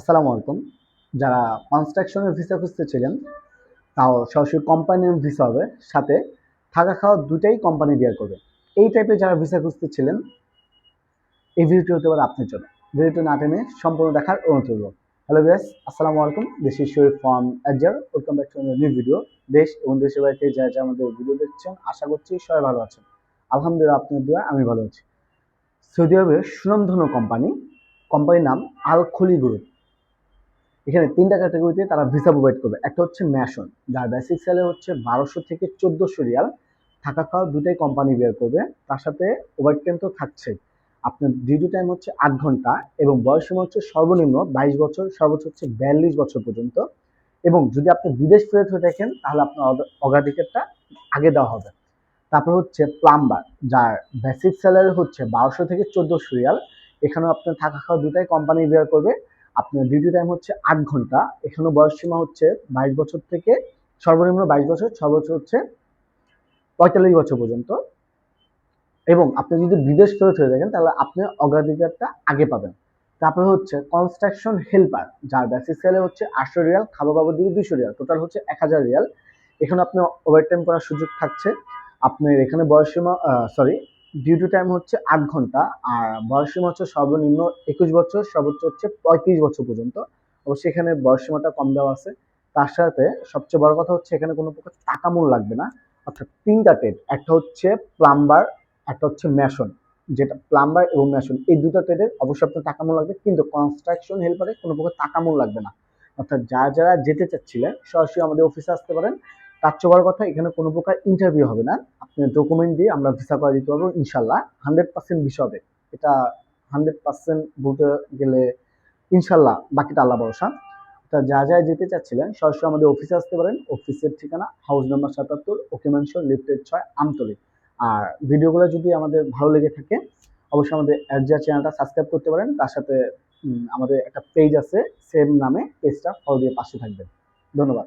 আসসালামু আলাইকুম। যারা কনস্ট্রাকশনের ভিসা খুঁজতেছিলেন, তাও সরাসরি কোম্পানির ভিসা হবে, সাথে থাকা খাওয়া দুটাই কোম্পানি বিয়ার করবে। এই টাইপের যারা ভিসা খুঁজতেছিলেন, এই ভিডিওটি হতে পারে আপনার জন্য। ভিডিওটি না টেনে সম্পূর্ণ দেখার অনুরোধ রইল। হ্যালো ভিউয়ার্স, আসসালামু আলাইকুম। This is Sharif from Edgar. Welcome back to new video. দেশ এবং দেশের বাইরে থেকে যারা আমাদের ভিডিও দেখছেন, আশা করছি সবাই ভালো আছেন। আলহামদুলিল্লাহ, আপনার দোয়া আমি ভালো আছি। সৌদি আরবের সুনামধন্য কোম্পানির নাম আল খলি গ্রুপ। এখানে তিনটা ক্যাটাগরিতে তারা ভিসা প্রোভাইড করবে। একটা হচ্ছে ম্যাশন, যার বেসিক স্যালারি হচ্ছে 1200 থেকে 1400 রিয়াল। থাকা খাওয়া দুটাই কোম্পানি বের করবে, তার সাথে ওভারটাইম তো থাকছেই। আপনার ডিউটি টাইম হচ্ছে 8 ঘন্টা এবং বয়স সীমা হচ্ছে সর্বনিম্ন 22 বছর, সর্বোচ্চ হচ্ছে 42 বছর পর্যন্ত। এবং যদি আপনি বিদেশ ফেরত হয়ে থাকেন, তাহলে আপনার অগ্রাধিকারটা আগে দেওয়া হবে। তারপর হচ্ছে প্লাম্বার, যার বেসিক স্যালারি হচ্ছে 1200 থেকে 1400 রিয়াল। এখানেও আপনার থাকা খাওয়া দুটাই কোম্পানি বের করবে। আপনার ডিউটি টাইম হচ্ছে 8 ঘন্টা। এখানেও বয়স সীমা হচ্ছে 22 বছর থেকে সর্বনিম্ন 22 বছর, সর্বোচ্চ হচ্ছে 45 বছর পর্যন্ত। এবং আপনি যদি বিদেশ ফেরত হয়ে থাকেন, তাহলে আপনি অগ্রাধিকারটা আগে পাবেন। তারপরে হচ্ছে কনস্ট্রাকশন হেল্পার, যার বেসিক স্যালারি হচ্ছে 800 রিয়াল, খাবার বাবদ দিয়ে 200 রিয়াল, টোটাল হচ্ছে 1000 রিয়াল। এখানে আপনি ওভারটাইম করার সুযোগ থাকছে। আপনার এখানে বয়সসীমা ডিউটি টাইম হচ্ছে 8 ঘন্টা, আর বয়সসীমা হচ্ছে সর্বনিম্ন 21 বছর, সর্বোচ্চ হচ্ছে 35 বছর পর্যন্ত। অবশ্যই এখানে বয়সসীমাটা কম দেওয়া আছে। তার সাথে সবচেয়ে বড় কথা হচ্ছে এখানে কোনো প্রকার টাকা মূল লাগবে না। অর্থাৎ তিনটা ট্রেড, একটা হচ্ছে প্লাম্বার, একটা হচ্ছে মেশন। যেটা প্লাম্বার এবং মেশন, এই দুটো ট্রেডে অবশ্যই আপনার টাকা মূল লাগবে, কিন্তু কনস্ট্রাকশন হেল্পারে কোনো প্রকার টাকা মূল লাগবে না। অর্থাৎ যারা যারা যেতে চাচ্ছিলেন, সরাসরি আমাদের অফিসে আসতে পারেন। তার চেয়ে বড় কথা, এখানে কোনো প্রকার ইন্টারভিউ হবে না। আপনি ডকুমেন্ট দিয়ে আমরা ভিসা করে দিতে পারবো ইনশাল্লাহ। 100% ভিসা হবে এটা। 100% বলতে গেলে ইনশাল্লাহ, বাকিটা আল্লাহ ভরসা। তা যা যা যেতে চাচ্ছিলেন, সরাসরি আমাদের অফিসে আসতে পারেন। অফিসের ঠিকানা হাউস নাম্বার 77, ওকে ম্যানশন, লিফটেড 6, আমতলী। আর ভিডিওগুলো যদি আমাদের ভালো লেগে থাকে, অবশ্যই আমাদের এডজার চ্যানেলটা সাবস্ক্রাইব করতে পারেন। তার সাথে আমাদের একটা পেজ আছে, সেম নামে, পেজটা ফলো দিয়ে পাশে থাকবেন। ধন্যবাদ।